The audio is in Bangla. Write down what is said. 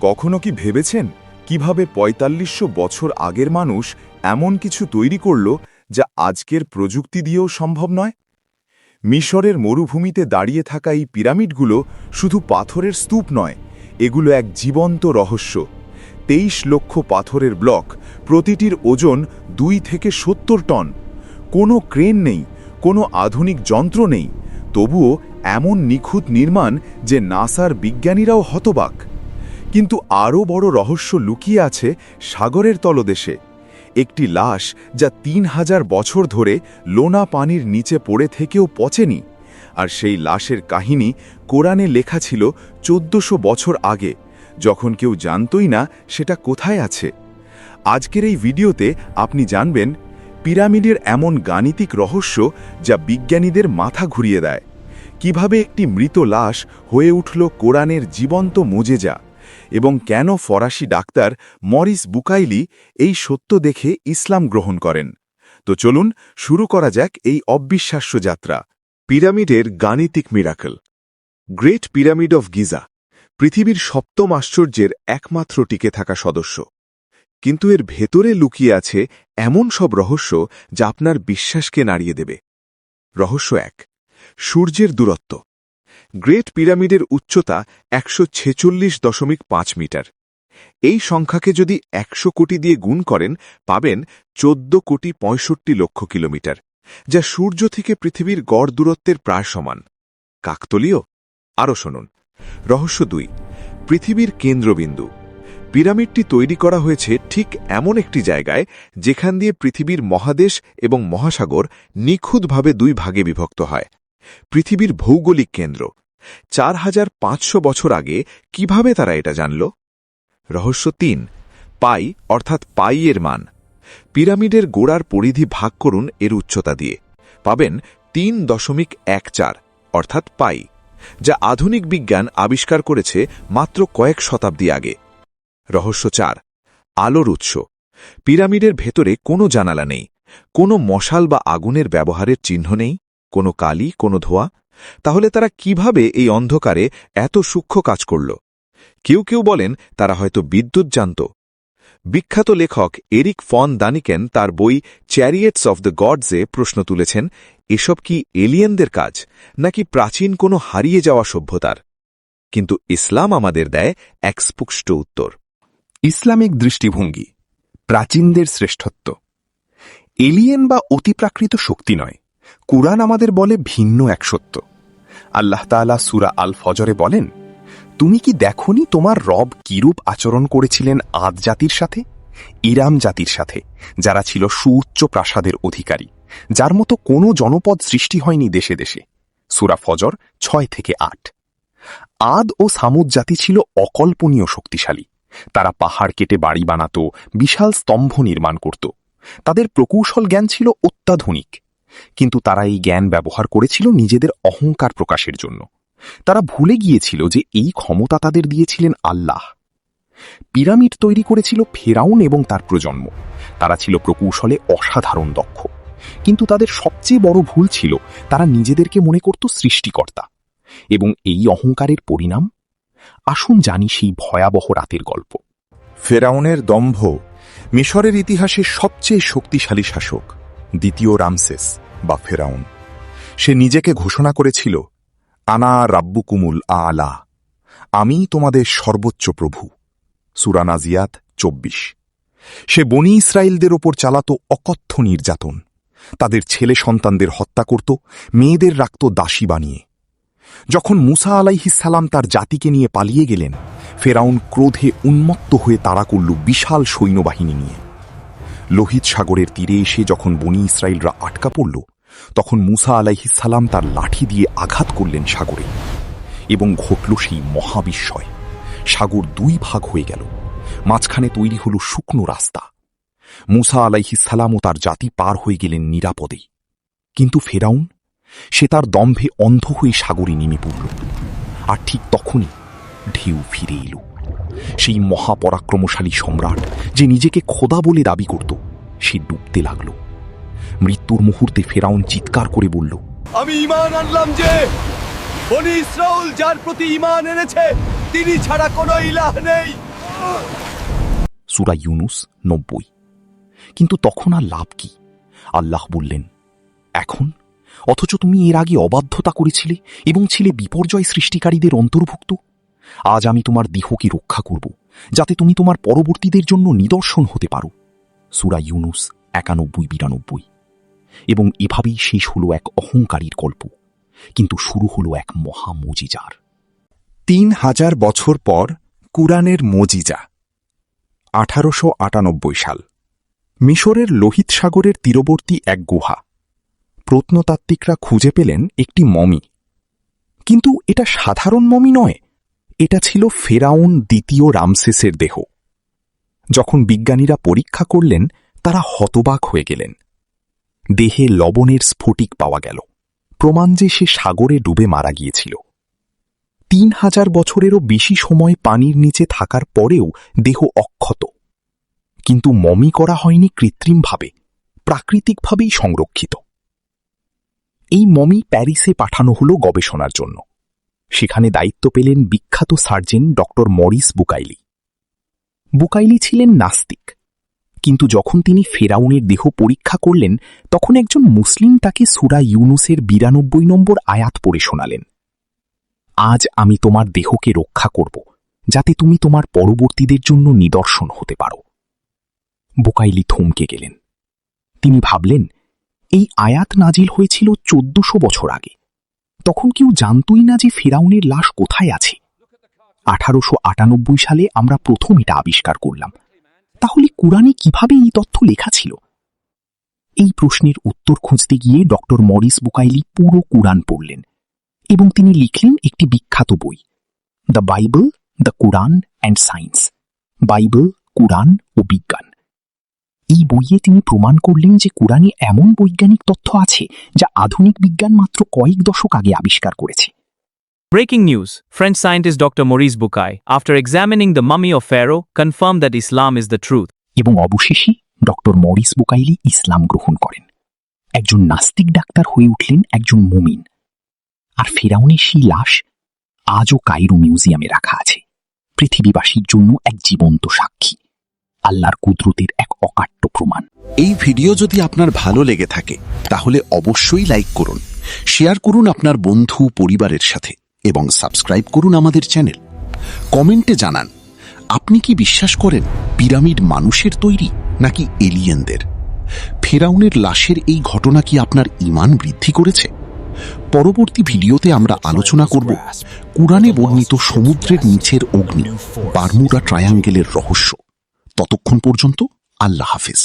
কখনো কি ভেবেছেন কিভাবে ৪৫০০ বছর আগের মানুষ এমন কিছু তৈরি করল যা আজকের প্রযুক্তি দিয়েও সম্ভব নয়? মিশরের মরুভূমিতে দাঁড়িয়ে থাকা এই পিরামিডগুলো শুধু পাথরের স্তূপ নয়, এগুলো এক জীবন্ত রহস্য। ২৩ লক্ষ পাথরের ব্লক, প্রতিটির ওজন ২ থেকে ৭০ টন। কোনো ক্রেন নেই, কোনো আধুনিক যন্ত্র নেই, তবুও এমন নিখুঁত নির্মাণ যে নাসার বিজ্ঞানীরাও হতবাক। কিন্তু আরও বড় রহস্য লুকিয়ে আছে সাগরের তলদেশে। একটি লাশ যা ৩,০০০ বছর ধরে লোনা পানির নিচে পড়ে থেকেও পচেনি, আর সেই লাশের কাহিনী কোরআনে লেখা ছিল ১৪০০ বছর আগে, যখন কেউ জানতই না সেটা কোথায় আছে। আজকের এই ভিডিওতে আপনি জানবেন পিরামিডের এমন গাণিতিক রহস্য যা বিজ্ঞানীদের মাথা ঘুরিয়ে দেয়, কিভাবে একটি মৃত লাশ হয়ে উঠল কোরআনের জীবন্ত মুজেজা, এবং কেন ফরাসি ডাক্তার মরিস বুকাইলি এই সত্য দেখে ইসলাম গ্রহণ করেন। তো চলুন শুরু করা যাক এই অবিশ্বাস্য যাত্রা। পিরামিডের গাণিতিক miracle. Great pyramid of Giza পৃথিবীর সপ্তম আশ্চর্যের একমাত্র টিকে থাকা সদস্য, কিন্তু এর ভেতরে লুকিয়ে আছে এমন সব রহস্য যা আপনার বিশ্বাসকে নাড়িয়ে দেবে। রহস্য ১, সূর্যের দূরত্ব। গ্রেট পিরামিডের উচ্চতা ১৪৬.৫ মিটার। এই সংখ্যাকে যদি ১০০ কোটি দিয়ে গুণ করেন পাবেন ১৪,৬৫,০০,০০০ কিলোমিটার, যা সূর্য থেকে পৃথিবীর গড় দূরত্বের প্রায় সমান। কাকতলীয়? আরও শুনুন। রহস্য ২, পৃথিবীর কেন্দ্রবিন্দু। পিরামিডটি তৈরি করা হয়েছে ঠিক এমন একটি জায়গায় যেখান দিয়ে পৃথিবীর মহাদেশ এবং মহাসাগর নিখুঁতভাবে ২ ভাগে বিভক্ত হয়। পৃথিবীর ভৌগোলিক কেন্দ্র। ৪৫০০ বছর আগে কিভাবে তারা এটা জানল? রহস্য ৩, পাই অর্থাৎ পাই এর মান। পিরামিডের গোড়ার পরিধি ভাগ করুন এর উচ্চতা দিয়ে, পাবেন ৩.১৪ অর্থাৎ পাই, যা আধুনিক বিজ্ঞান আবিষ্কার করেছে মাত্র কয়েক শতাব্দী আগে। রহস্য ৪, আলোর উৎস। পিরামিডের ভেতরে কোনো জানালা নেই, কোনো মশাল বা আগুনের ব্যবহারের চিহ্ন নেই, কোনো কালি, কোনো ধোঁয়া। তাহলে তারা কিভাবে এই অন্ধকারে এত সূক্ষ্ম কাজ করল? কেউ কেউ বলেন তারা হয়তো বিদ্যুৎ জানত। বিখ্যাত লেখক এরিক ফন দানিকেন তার বই চ্যারিয়েটস অফ দ্য গডসে প্রশ্ন তুলেছেন, এসব কি এলিয়েনদের কাজ, নাকি প্রাচীন কোনো হারিয়ে যাওয়া সভ্যতার? কিন্তু ইসলাম আমাদের দেয় এক স্পষ্ট উত্তর। ইসলামিক দৃষ্টিভঙ্গি, প্রাচীনদের শ্রেষ্ঠত্ব। এলিয়েন বা অতিপ্রাকৃত শক্তি নয়, কুরআন আমাদের বলে ভিন্ন এক সত্য। আল্লাহ তাআলা সূরা আল ফজরে বলেন, তুমি কি দেখনি তোমার রব কিরূপ আচরণ করেছিলেন আদ জাতির সাথে, ইরাম জাতির সাথে, যারা ছিল সুউচ্চ প্রাসাদের অধিকারী, যার মতো কোনো জনপদ সৃষ্টি হয়নি দেশে দেশে। সূরা ফজর ৬ থেকে ৮। আদ ও সামুদ জাতি ছিল অকল্পনীয় শক্তিশালী। তারা পাহাড় কেটে বাড়ি বানাত, বিশাল স্তম্ভ নির্মাণ করত। তাদের প্রকৌশল জ্ঞান ছিল অত্যাধুনিক, কিন্তু তারা এই জ্ঞান ব্যবহার করেছিল নিজেদের অহংকার প্রকাশের জন্য। তারা ভুলে গিয়েছিল যে এই ক্ষমতা তাদের দিয়েছিলেন আল্লাহ। পিরামিড তৈরি করেছিল ফেরাউন এবং তার প্রজন্ম। তারা ছিল প্রকৌশলে অসাধারণ দক্ষ, কিন্তু তাদের সবচেয়ে বড় ভুল ছিল তারা নিজেদেরকে মনে করত সৃষ্টিকর্তা। এবং এই অহংকারের পরিণাম? আসুন জানি সেই ভয়াবহ রাতের গল্প। ফেরাউনের দম্ভ। মিশরের ইতিহাসের সবচেয়ে শক্তিশালী শাসক দ্বিতীয় রামসেস বা ফেরাউন। সে নিজেকে ঘোষণা করেছিল, আনা রাব্বুকুমুল আলা, আমি তোমাদের সর্বোচ্চ প্রভু। সূরা নাজিয়াত ২৪। সে বনি ইসরায়েলদের ওপর চালাত অকথ্য নির্যাতন। তাদের ছেলে সন্তানদের হত্যা করত, মেয়েদের রাখত দাসী বানিয়ে। যখন মুসা আলাইহিস সালাম তার জাতিকে নিয়ে পালিয়ে গেলেন, ফেরাউন ক্রোধে উন্মত্ত হয়ে তাড়া করল বিশাল সৈন্যবাহিনী নিয়ে। লোহিত সাগরের তীরে এসে যখন বনি ইসরায়েলরা আটকা পড়ল, তখন মুসা আলাইহিস সালাম তার লাঠি দিয়ে আঘাত করলেন সাগরে, এবং ঘটল সেই মহাবিস্ময়। সাগর ২ ভাগ হয়ে গেল, মাঝখানে তৈরি হল শুকনো রাস্তা। মুসা আলাইহিস সালাম ও তার জাতি পার হয়ে গেলেন নিরাপদে। কিন্তু ফেরাউন, সে তার দম্ভে অন্ধ হয়ে সাগরে নেমে পড়ল। আর ঠিক তখনই ঢেউ ফিরে এলো। সেই মহাপরাক্রমশালী সম্রাট, যে নিজেকে খোদা বলে দাবি করত, সে ডুবতে লাগল। মৃত্যুর মুহূর্তে ফেরাউন চিৎকার করে বলল, আমি ঈমান আনলাম যে বনি ইসরাইল যার প্রতি ঈমান এনেছে তিনি ছাড়া কোনো ইলাহ নেই। সূরা ইউনুস 90। কিন্তু তখন আর লাভ কি? আল্লাহ বললেন, এখন? অথচ তুমি এর আগে অবাধ্যতা করেছিলে এবং ছিলে বিপর্যয় সৃষ্টিকারীদের অন্তর্ভুক্ত। আজ আমি তোমার দেহকে রক্ষা করব, যাতে তুমি তোমার পরবর্তীদের জন্য নিদর্শন হতে পারো। সূরা ইউনুস 91-92। এবং এভাবেই শেষ হলো এক অহংকারীর গল্প, কিন্তু শুরু হলো এক মহা মুজিজার। 3000 বছর পর কুরআনের মুজিজা। 1898 সাল। মিশরের লোহিত সাগরের তীরবর্তী এক গুহা। প্রত্নতাত্ত্বিকরা খুঁজে পেলেন একটি মমি। কিন্তু এটা সাধারণ মমি নয়, এটা ছিল ফেরাউন দ্বিতীয় রামসেসের দেহ। যখন বিজ্ঞানীরা পরীক্ষা করলেন, তারা হতবাক হয়ে গেলেন। দেহে লবণের স্ফটিক পাওয়া গেল, প্রমাণ যে সে সাগরে ডুবে মারা গিয়েছিল। 3000 বছরেরও বেশি সময় পানির নিচে থাকার পরেও দেহ অক্ষত। কিন্তু মমি করা হয়নি কৃত্রিমভাবে, প্রাকৃতিকভাবেই সংরক্ষিত। এই মমি প্যারিসে পাঠানো হলো গবেষণার জন্য। সেখানে দায়িত্ব পেলেন বিখ্যাত surgeon doctor Morris Bucaille. Bucaille ছিলেন নাস্তিক, কিন্তু যখন তিনি ফেরাউনের দেহ পরীক্ষা করলেন, তখন একজন মুসলিম তাকে সূরা ইউনুসের 92 নম্বর আয়াত পড়ে শোনালেন। আজ আমি তোমার দেহকে রক্ষা করব, যাতে তুমি তোমার পরবর্তীদের জন্য নিদর্শন হতে পারো। বুকাইলি থমকে গেলেন। তিনি ভাবলেন, এই আয়াত নাজিল হয়েছিল 1400 বছর আগে। তখন কেউ জানতই না যে ফেরাউনের লাশ কোথায় আছে। 1898 সালে আমরা প্রথম এটা আবিষ্কার করলাম। তাহলে কুরআনে কিভাবে এই তথ্য লেখা ছিল? এই প্রশ্নের উত্তর খুঁজতে গিয়ে ডক্টর মরিস বুকাইলি পুরো কুরআন পড়লেন এবং তিনি লিখলেন একটি বিখ্যাত বই, the Bible, the Quran and science. Bible, Quran ও বিজ্ঞান। এই বইয়ে তিনি প্রমাণ করলেন যে কুরআনে এমন বৈজ্ঞানিক তথ্য আছে যা আধুনিক বিজ্ঞান মাত্র কয়েক দশক আগে আবিষ্কার করেছে। Breaking news, French scientist Dr. Maurice Bucaille, after examining the mummy of Pharaoh, confirmed that Islam is the truth. এবং অবশেষে ডক্টর মরিস বুকাইলি ইসলাম গ্রহণ করেন। একজন নাস্তিক ডাক্তার হয়ে উঠলেন একজন মুমিন। আর ফেরাউনের সেই লাশ আজও কায়রো মিউজিয়ামে রাখা আছে, পৃথিবীবাসীর জন্য এক জীবন্ত সাক্ষী, আল্লাহর কুদরতের এক অকাট্য প্রমাণ। এই ভিডিও যদি আপনার ভালো লেগে থাকে তাহলে অবশ্যই লাইক করুন, শেয়ার করুন আপনার বন্ধু পরিবারের সাথে এবং সাবস্ক্রাইব করুন আমাদের চ্যানেল। কমেন্টে জানান, আপনি কি বিশ্বাস করেন পিরামিড মানুষের তৈরি নাকি এলিয়েনদের? ফেরাউনের লাশের এই ঘটনা কি আপনার ঈমান বৃদ্ধি করেছে? পরবর্তী ভিডিওতে আমরা আলোচনা করব কুরআনে বর্ণিত সমুদ্রের নিচের অগ্নি, বারমুডা ট্রায়াঙ্গেলের রহস্য। ততক্ষণ পর্যন্ত আল্লাহ হাফেজ।